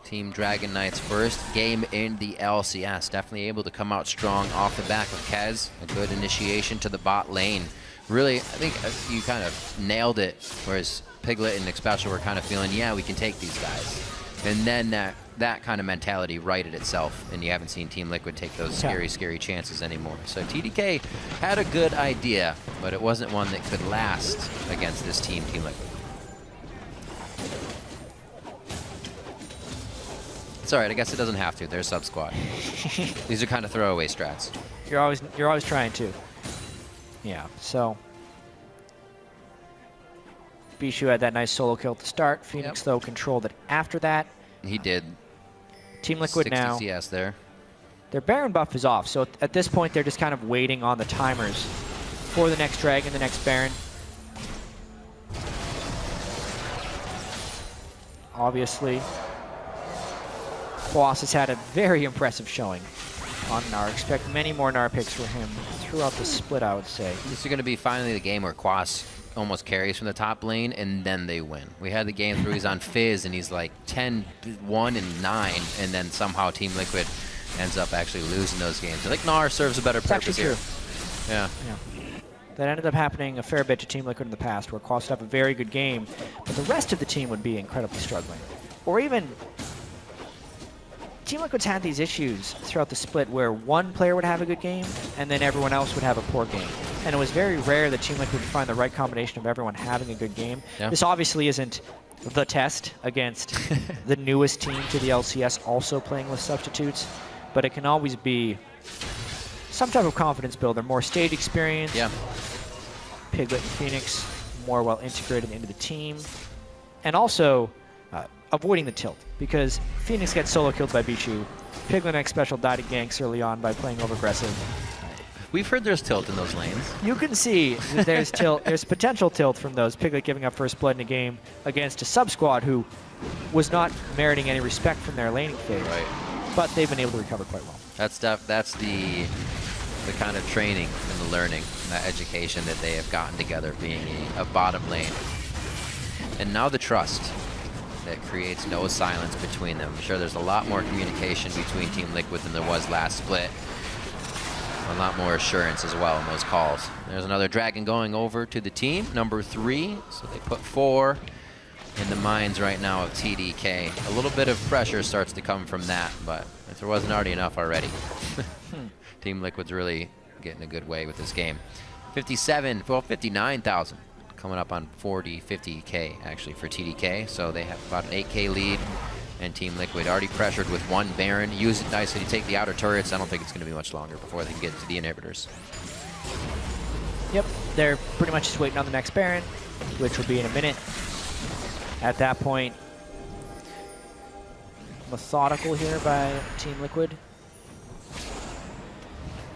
Team Dragon Knight's first game in the LCS. Definitely able to come out strong off the back of Kez. A good initiation to the bot lane. Really, I think you kind of nailed it, whereas Piglet and Xpecial were kind of feeling, yeah, we can take these guys. And then that kind of mentality righted itself, and you haven't seen Team Liquid take those scary, scary chances anymore. So TDK had a good idea, but it wasn't one that could last against this team, Team Liquid. It's all right, I guess it doesn't have to. They're sub-squad. These are kind of throwaway strats. You're always trying to. Yeah, so Bishu had that nice solo kill at the start. Phoenix, though, controlled it after that. He did. Team Liquid 60 now. CS there. Their Baron buff is off, so at this point, they're just kind of waiting on the timers for the next Dragon, the next Baron. Obviously, Quas has had a very impressive showing on Gnar. Expect many more Gnar picks for him throughout the split, I would say. This is going to be finally the game where Quas almost carries from the top lane, and then they win. We had the game through he's on Fizz, and he's like 10-1 and 9, and then somehow Team Liquid ends up actually losing those games. I think Gnar serves a better purpose here. True. Yeah. That ended up happening a fair bit to Team Liquid in the past, where Quas would have a very good game, but the rest of the team would be incredibly struggling. Or even Team Liquid's had these issues throughout the split where one player would have a good game and then everyone else would have a poor game. And it was very rare that Team Liquid would find the right combination of everyone having a good game. Yeah. This obviously isn't the test against the newest team to the LCS also playing with substitutes, but it can always be some type of confidence builder, more stage experience. Yeah. Piglet and Phoenix more well integrated into the team. And also avoiding the tilt, because Phoenix gets solo killed by Bishu. Piglet and Xpecial died at ganks early on by playing over-aggressive. We've heard there's tilt in those lanes. You can see that there's tilt. There's potential tilt from those. Piglet giving up first blood in a game against a sub-squad who was not meriting any respect from their laning phase. Right. But they've been able to recover quite well. That's the kind of training and the learning, and that education that they have gotten together being a bottom lane. And now the trust. that creates no silence between them. I'm sure there's a lot more communication between Team Liquid than there was last split. A lot more assurance as well in those calls. There's another Dragon going over to the team, number 3. So they put 4 in the minds right now of TDK. A little bit of pressure starts to come from that, but if there wasn't already enough already. Team Liquid's really getting a good way with this game. 59,000. Coming up on 50K actually for TDK. So they have about an 8K lead. And Team Liquid already pressured with 1 Baron. Use it nicely to take the outer turrets. I don't think it's going to be much longer before they can get to the inhibitors. Yep, they're pretty much just waiting on the next Baron, which will be in a minute. At that point, methodical here by Team Liquid.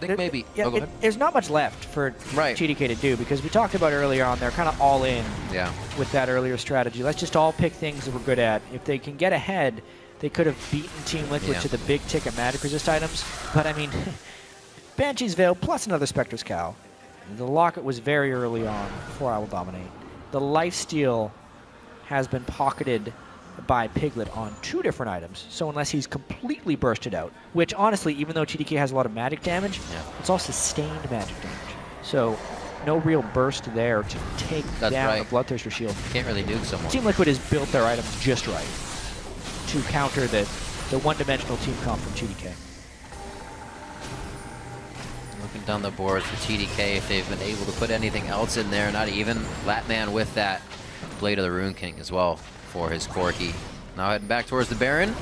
I think maybe. Yeah, oh, go ahead. There's not much left for TDK to do because we talked about earlier on, they're kind of all in with that earlier strategy. Let's just all pick things that we're good at. If they can get ahead, they could have beaten Team Liquid to the big ticket magic resist items. But I mean, Banshee's Veil plus another Spectre's Cow. The Locket was very early on before I Will Dominate. The Lifesteal has been pocketed by Piglet on 2 different items. So unless he's completely bursted out, which honestly, even though TDK has a lot of magic damage, it's all sustained magic damage. So no real burst there to take down the Bloodthirster shield. Can't really nuke someone. Team Liquid has built their items just right to counter the one-dimensional team comp from TDK. Looking down the board for TDK, if they've been able to put anything else in there, not even Latman with that Blade of the Rune King as well for his Corki. Now heading back towards the Baron.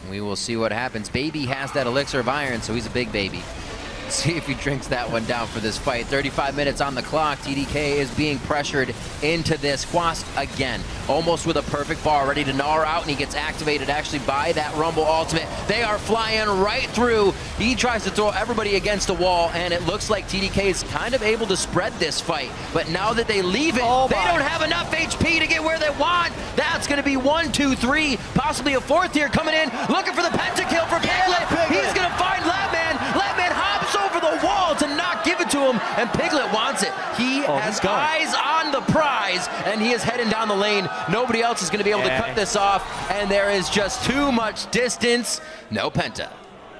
We will see what happens. Baby has that Elixir of Iron, so he's a big baby. See if he drinks that one down for this fight. 35 minutes on the clock. TDK is being pressured into this. Quas again, almost with a perfect bar, ready to gnaw out, and he gets activated actually by that Rumble ultimate. They are flying right through. He tries to throw everybody against the wall, and it looks like TDK is kind of able to spread this fight. But now that they leave it, they don't have enough HP to get where they want. That's going to be 1, 2, 3, possibly a 4th here coming in, looking for the pentakill for Piglet. He's going to find Latman. Latman hops over the wall to not give it to him, and Piglet wants it. He has eyes on the prize, and he is heading down the lane. Nobody else is going to be able to cut this off, and there is just too much distance. No Penta.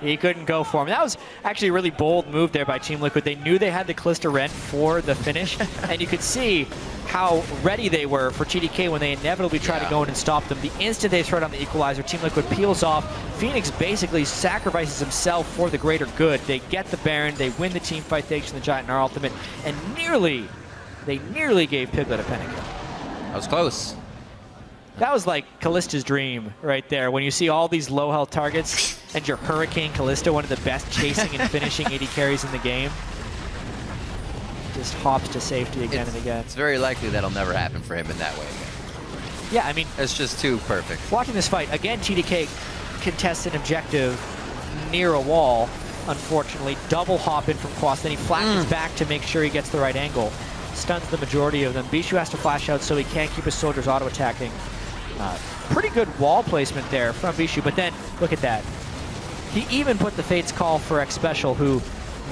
He couldn't go for him. That was actually a really bold move there by Team Liquid. They knew they had the Callista Rend for the finish, and you could see how ready they were for TDK when they inevitably try to go in and stop them. The instant they throw down the Equalizer, Team Liquid peels off. Phoenix basically sacrifices himself for the greater good. They get the Baron, they win the team fight thanks to the Giant Gnar ultimate, and they nearly gave Piglet a pentakill. That was close. That was like Callista's dream right there. When you see all these low health targets and your Hurricane Callista, one of the best chasing and finishing AD carries in the game, just hops to safety again and again. It's very likely that'll never happen for him in that way again. Yeah, I mean, it's just too perfect. Watching this fight, again, TDK contests an objective near a wall, unfortunately. Double hop in from Quas, then he flashes back to make sure he gets the right angle. Stuns the majority of them. Bishu has to flash out so he can't keep his soldiers auto-attacking. Pretty good wall placement there from Bishu, but then, look at that. He even put the Fate's Call for X Special, who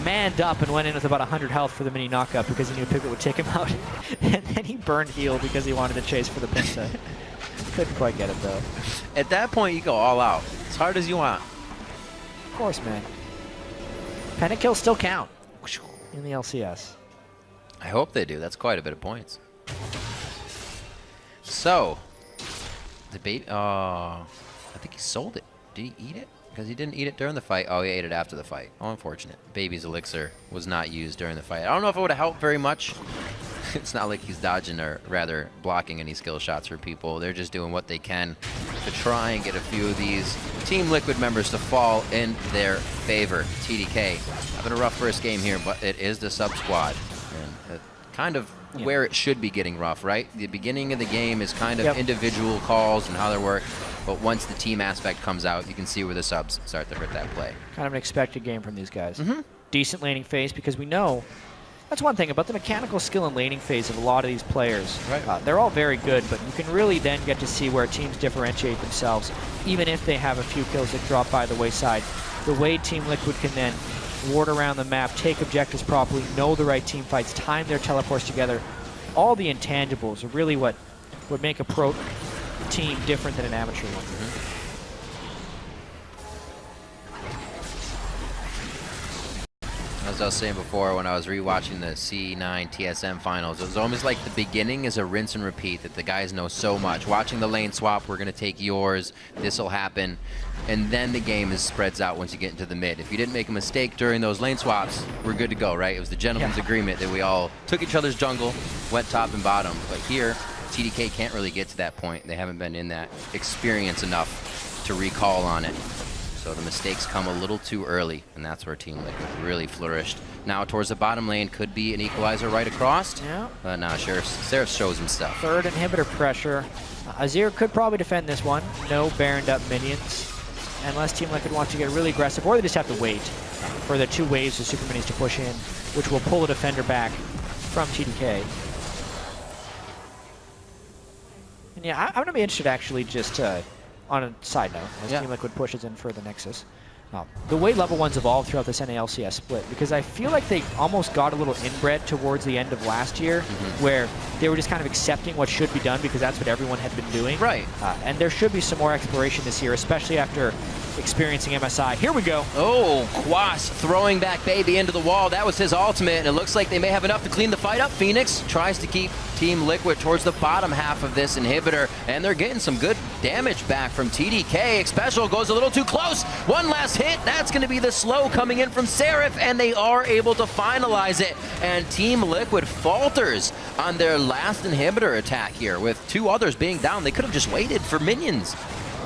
manned up and went in with about 100 health for the mini knockup because he knew Piglet would take him out. And then he burned heal because he wanted to chase for the Penta. Couldn't quite get it, though. At that point, you go all out. As hard as you want. Of course, man. Pentakills still count in the LCS. I hope they do. That's quite a bit of points. So, the bait. I think he sold it. Did he eat it? Because he didn't eat it during the fight. Oh, he ate it after the fight. Oh, unfortunate. Baby's elixir was not used during the fight. I don't know if it would have helped very much. It's not like he's dodging or rather blocking any skill shots for people. They're just doing what they can to try and get a few of these Team Liquid members to fall in their favor. TDK having a rough first game here, but it is the sub squad. And kind of where it should be getting rough, right? The beginning of the game is kind of individual calls and how they work. But once the team aspect comes out, you can see where the subs start to hurt that play. Kind of an expected game from these guys. Decent laning phase, because we know that's one thing about the mechanical skill and laning phase of a lot of these players. They're all very good, but you can really then get to see where teams differentiate themselves, even if they have a few kills that drop by the wayside. The way Team Liquid can then ward around the map, take objectives properly, know the right team fights, time their teleports together. All the intangibles are really what would make a pro team different than an amateur one. As I was saying before, when I was rewatching the C9 TSM finals, it was almost like the beginning is a rinse and repeat, that the guys know so much. Watching the lane swap, we're going to take yours, this will happen, and then the game spreads out once you get into the mid. If you didn't make a mistake during those lane swaps, we're good to go, right? It was the gentleman's agreement that we all took each other's jungle, went top and bottom. But here, TDK can't really get to that point. They haven't been in that experience enough to recall on it. So the mistakes come a little too early, and that's where Team Liquid really flourished. Now towards the bottom lane could be an equalizer right across. Yeah. But now Seraph shows himself. Third inhibitor pressure. Azir could probably defend this one. No Baroned up minions. Unless Team Liquid wants to get really aggressive, or they just have to wait for the 2 waves of super minis to push in, which will pull a defender back from TDK. And yeah, I'm going to be interested actually just on a side note, as Team Liquid pushes in for the Nexus. The way level 1s evolved throughout this NA/LCS split, because I feel like they almost got a little inbred towards the end of last year, where they were just kind of accepting what should be done because that's what everyone had been doing. Right. And there should be some more exploration this year, especially after experiencing MSI. Here we go. Oh, Quas throwing back Baby into the wall. That was his ultimate, and it looks like they may have enough to clean the fight up. Phoenix tries to keep Team Liquid towards the bottom half of this inhibitor, and they're getting some good damage back from TDK. Special goes a little too close. One last hit. That's going to be the slow coming in from Seraph, and they are able to finalize it. And Team Liquid falters on their last inhibitor attack here, with 2 others being down. They could have just waited for minions.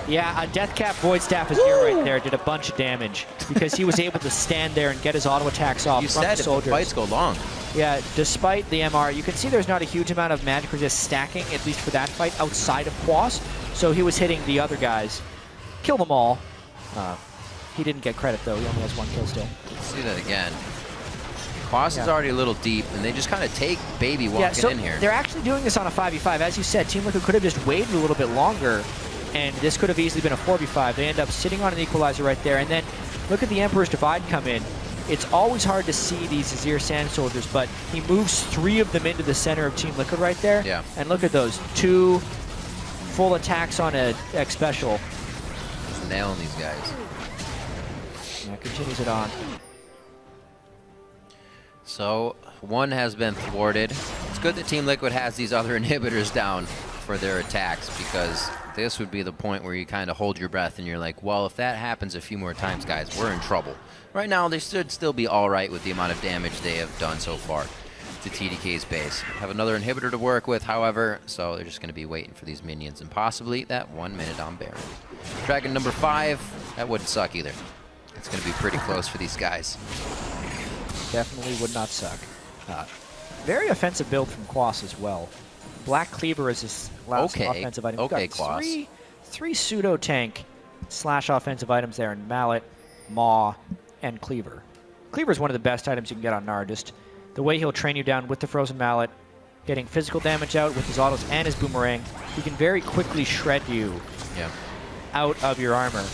Yeah, a Deathcap Void Staff Azir right there did a bunch of damage because he was able to stand there and get his auto attacks off from the soldiers. The fights go long. Yeah, despite the MR, you can see there's not a huge amount of magic resist stacking, at least for that fight, outside of Quas. So he was hitting the other guys. Kill them all. He didn't get credit, though. He only has 1 kill still. Let's see that again. Quas is already a little deep, and they just kind of take Baby walking in here. They're actually doing this on a 5v5. As you said, Team Liquid could have just waited a little bit longer, and this could have easily been a 4v5. They end up sitting on an equalizer right there, and then look at the Emperor's Divide come in. It's always hard to see these Azir Sand Soldiers, but he moves 3 of them into the center of Team Liquid right there. Yeah. And look at those 2 full attacks on a X Special. Just nailing these guys. Yeah, continues it on. So 1 has been thwarted. It's good that Team Liquid has these other inhibitors down for their attacks, because this would be the point where you kind of hold your breath and you're like, well, if that happens a few more times, guys, we're in trouble. Right now, they should still be all right with the amount of damage they have done so far to TDK's base. Have another inhibitor to work with, however, so they're just going to be waiting for these minions, and possibly that 1 minute on Baron. Dragon number 5, that wouldn't suck either. It's going to be pretty close for these guys. Definitely would not suck. Very offensive build from Quas as well. Black Cleaver is his last offensive item. Okay, Quas. Three pseudo tank / offensive items there in Mallet, Maw, and Cleaver. Cleaver is one of the best items you can get on Gnar. Just the way he'll train you down with the Frozen Mallet, getting physical damage out with his autos and his boomerang. He can very quickly shred you out of your armor.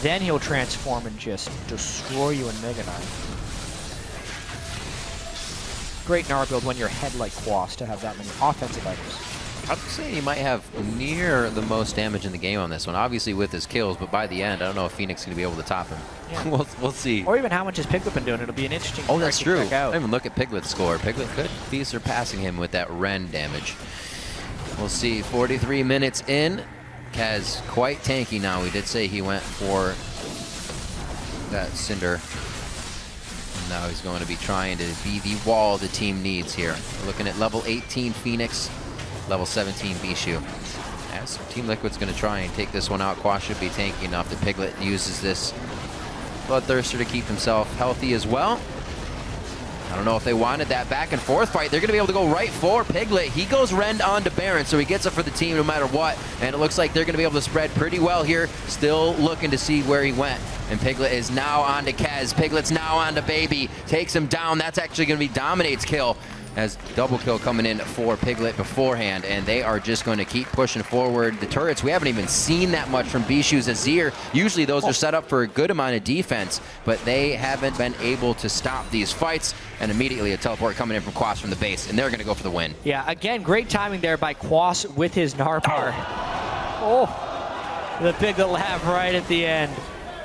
Then he'll transform and just destroy you in Mega Knife. Great Gnar build when you're ahead like Quas to have that many offensive items. I would say he might have near the most damage in the game on this one, obviously with his kills, but by the end, I don't know if Phoenix is going to be able to top him. Yeah. we'll see. Or even how much has Piglet been doing. It'll be an interesting Oh, that's true. check out. I didn't even look at Piglet's score. Piglet could be surpassing him with that Ren damage. We'll see. 43 minutes in. Kaz quite tanky now. We did say he went for that Cinder. And now he's going to be trying to be the wall the team needs here. We're looking at level 18 Phoenix, level 17 Bishu. As Team Liquid's going to try and take this one out. Quas should be tanky enough that Piglet uses this Bloodthirster to keep himself healthy as well. I don't know if they wanted that back and forth fight. They're going to be able to go right for Piglet. He goes Rend onto Baron, so he gets it for the team no matter what. And it looks like they're going to be able to spread pretty well here. Still looking to see where he went. And Piglet is now onto Kez. Piglet's now onto Baby. Takes him down. That's actually going to be Dominate's kill, as double kill coming in for Piglet beforehand, and they are just going to keep pushing forward. The turrets, we haven't even seen that much from Bishu's Azir. Usually those are set up for a good amount of defense, but they haven't been able to stop these fights, and immediately a teleport coming in from Quas from the base, and they're going to go for the win. Yeah, again, great timing there by Quas with his Gnar bar. Oh, the Piglet laugh right at the end.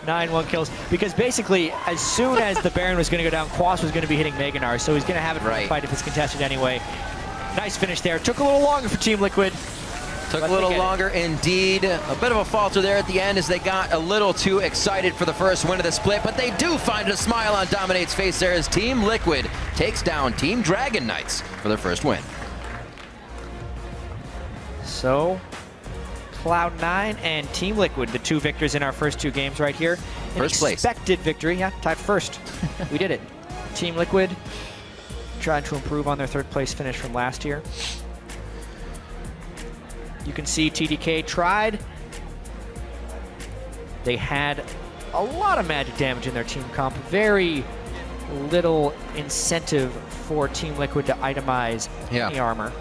9-1 kills. Because basically, as soon as the Baron was going to go down, Quas was going to be hitting Meganar, so he's going to have it for the fight if it's contested anyway. Nice finish there. Took a little longer for Team Liquid. Took a little longer indeed. A bit of a falter there at the end as they got a little too excited for the first win of the split, but they do find a smile on Dominate's face there as Team Liquid takes down Team Dragon Knights for their first win. So, Cloud9 and Team Liquid, the two victors in our first two games right here. First place. Expected victory, yeah, tied first. We did it. Team Liquid trying to improve on their third place finish from last year. You can see TDK tried. They had a lot of magic damage in their team comp. Very little incentive for Team Liquid to itemize any armor.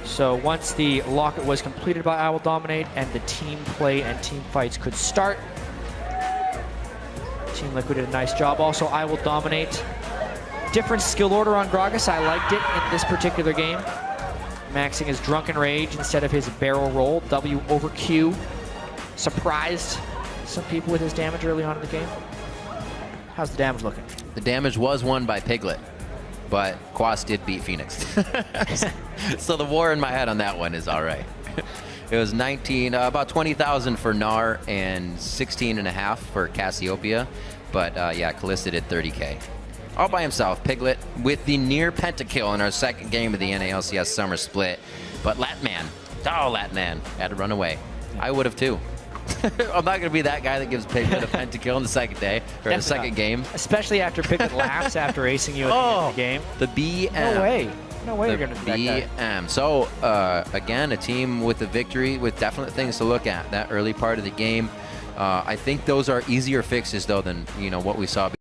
So once the locket was completed by I Will Dominate and the team play and team fights could start, Team Liquid did a nice job. Also, I Will Dominate. Different skill order on Gragas. I liked it in this particular game. Maxing his Drunken Rage instead of his barrel roll. W over Q. Surprised some people with his damage early on in the game. How's the damage looking? The damage was won by Piglet, but Quas did beat Phoenix. So the war in my head on that one is all right. It was about 20,000 for Gnar and 16.5 for Cassiopeia. But yeah, Kalista did 30K. All by himself, Piglet with the near pentakill in our second game of the NALCS Summer Split. But Latman, Latman, had to run away. I would have too. I'm not going to be that guy that gives Piglet a pentakill in the second day, or the second game. Especially after Piglet laughs after acing you at the end of the game. The BM. No way. No way you're going to be that guy. BM. So, again, a team with a victory with definite things to look at that early part of the game. I think those are easier fixes, though, than what we saw